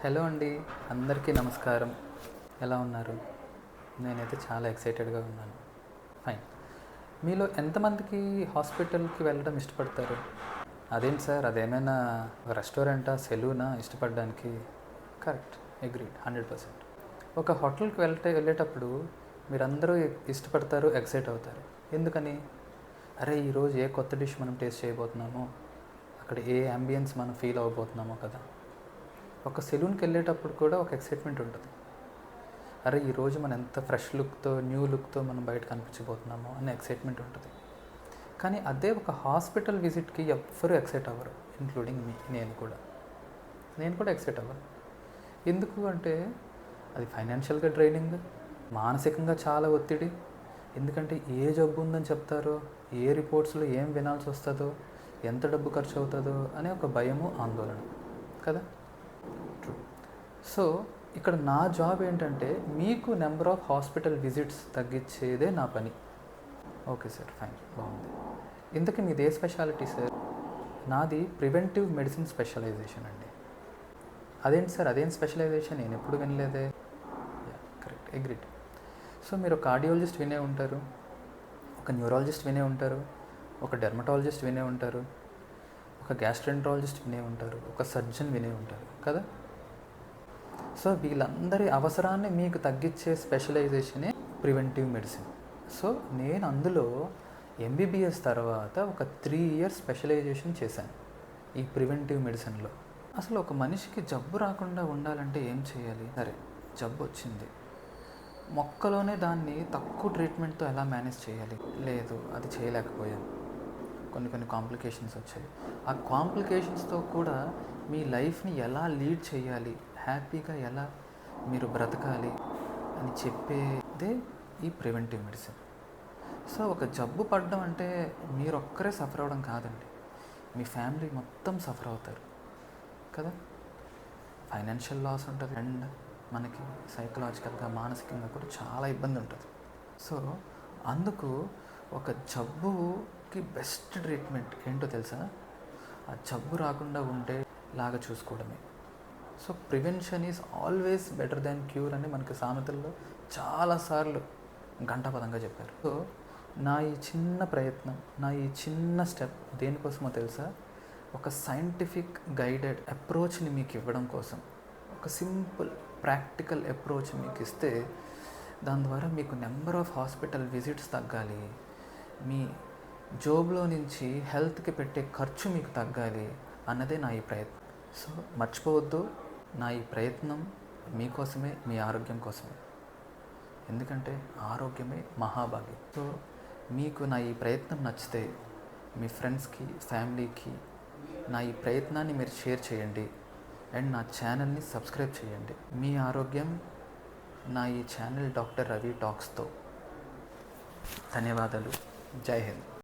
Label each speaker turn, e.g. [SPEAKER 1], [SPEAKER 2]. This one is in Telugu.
[SPEAKER 1] హలో అండి, అందరికీ నమస్కారం. ఎలా ఉన్నారు? నేనైతే చాలా ఎక్సైటెడ్గా ఉన్నాను. ఫైన్. మీలో ఎంతమందికి హాస్పిటల్కి వెళ్ళడం ఇష్టపడతారు? అదేంటి సార్, అదేమైనా రెస్టారెంటా, సెలూనా ఇష్టపడడానికి? Correct, agreed, 100%. ఒక హోటల్కి వెళ్ళేటప్పుడు మీరందరూ ఇష్టపడతారు, ఎక్సైట్ అవుతారు. ఎందుకని? అరే, ఈరోజు ఏ కొత్త డిష్ మనం టేస్ట్ చేయబోతున్నామో, అక్కడ ఏ అంబియన్స్ మనం ఫీల్ అవ్వబోతున్నామో కదా. ఒక సెలూన్కి వెళ్ళేటప్పుడు కూడా ఒక ఎక్సైట్మెంట్ ఉంటుంది. అరే, ఈరోజు మనం ఎంత ఫ్రెష్ లుక్తో, న్యూ లుక్తో మనం బయట కనిపించబోతున్నామో అనే ఎక్సైట్మెంట్ ఉంటుంది. కానీ అదే ఒక హాస్పిటల్ విజిట్కి ఎవ్వరూ ఎక్సైట్ అవ్వరు, ఇంక్లూడింగ్ మీ. నేను కూడా ఎక్సైట్ అవ్వను. ఎందుకు అంటే అది ఫైనాన్షియల్గా డ్రైనింగ్, మానసికంగా చాలా ఒత్తిడి. ఎందుకంటే ఏ జబ్బు ఉందని చెప్తారో, ఏ రిపోర్ట్స్లో ఏం వినాల్సి వస్తుందో, ఎంత డబ్బు ఖర్చు అవుతుందో అనే ఒక భయము, ఆందోళన కదా. ట్రూ. సో ఇక్కడ నా జాబ్ ఏంటంటే మీకు నెంబర్ ఆఫ్ హాస్పిటల్ విజిట్స్ తగ్గించేదే నా పని. ఓకే సార్, ఫైన్, బాగుంది. ఇంతకీ మీది ఏ స్పెషాలిటీ సార్? నాది ప్రివెంటివ్ మెడిసిన్ స్పెషలైజేషన్ అండి. అదేంటి సార్, అదేం స్పెషలైజేషన్? నేను ఎప్పుడు వినలేదే. Correct, agreed. సో మీరు ఒక కార్డియాలజిస్ట్ వినే ఉంటారు, ఒక న్యూరాలజిస్ట్ వినే ఉంటారు, ఒక డెర్మటాలజిస్ట్ వినే ఉంటారు, ఒక గ్యాస్ట్రెంట్రాలజిస్ట్ వినే ఉంటారు, ఒక సర్జన్ వినే ఉంటారు కదా. సో వీళ్ళందరి అవసరాన్ని మీకు తగ్గించే స్పెషలైజేషనే ప్రివెంటివ్ మెడిసిన్. సో నేను అందులో ఎంబీబీఎస్ తర్వాత ఒక 3 years స్పెషలైజేషన్ చేశాను ఈ ప్రివెంటివ్ మెడిసిన్లో. అసలు ఒక మనిషికి జబ్బు రాకుండా ఉండాలంటే ఏం చేయాలి? సరే, జబ్బు వచ్చింది, మొక్కలోనే దాన్ని తక్కువ ట్రీట్మెంట్తో ఎలా మేనేజ్ చేయాలి? లేదు, అది చేయలేకపోయాను. కొన్ని కాంప్లికేషన్స్ వచ్చాయి. ఆ కాంప్లికేషన్స్తో కూడా మీ లైఫ్ని ఎలా లీడ్ చేయాలి, హ్యాపీగా ఎలా మీరు బ్రతకాలి అని చెప్పేదే ఈ ప్రివెంటివ్ మెడిసిన్. సో ఒక జబ్బు పడడం అంటే మీరు ఒక్కరే సఫర్ అవ్వడం కాదండి, మీ ఫ్యామిలీ మొత్తం సఫర్ అవుతారు కదా. ఫైనాన్షియల్ లాస్ ఉంటుంది, అండ్ మనకి సైకలాజికల్గా, మానసికంగా కూడా చాలా ఇబ్బంది ఉంటుంది. సో అందుకు ఒక జబ్బుకి బెస్ట్ ట్రీట్మెంట్ ఏంటో తెలుసా? ఆ జబ్బు రాకుండా ఉండేలాగా చూసుకోవడమే. So prevention is always better than cure అని మనకి సామెతల్లో చాలాసార్లు ఘంటాపదంగా చెప్పారు. సో నా ఈ చిన్న ప్రయత్నం, నా ఈ చిన్న స్టెప్ దేనికోసమో తెలుసా? ఒక సైంటిఫిక్ గైడెడ్ అప్రోచ్ని మీకు ఇవ్వడం కోసం. ఒక సింపుల్ ప్రాక్టికల్ అప్రోచ్ మీకు ఇస్తే దాని ద్వారా మీకు నెంబర్ ఆఫ్ హాస్పిటల్ విజిట్స్ తగ్గాలి, మీ జోబ్లో నుంచి హెల్త్కి పెట్టే ఖర్చు మీకు తగ్గాలి అన్నదే నా ఈ ప్రయత్నం. సో మర్చిపోవద్దు, నా ఈ ప్రయత్నం మీకోసమే, మీ ఆరోగ్యం కోసమే. ఎందుకంటే ఆరోగ్యమే మహాభాగ్యం. సో మీకు నా ఈ ప్రయత్నం నచ్చితే మీ ఫ్రెండ్స్కి, ఫ్యామిలీకి నా ఈ ప్రయత్నాన్ని మీరు షేర్ చేయండి, అండ్ నా ఛానల్ని సబ్స్క్రైబ్ చేయండి. మీ ఆరోగ్యం నా ఈ ఛానల్ డాక్టర్ రవి టాక్స్తో. ధన్యవాదాలు. జై హింద్.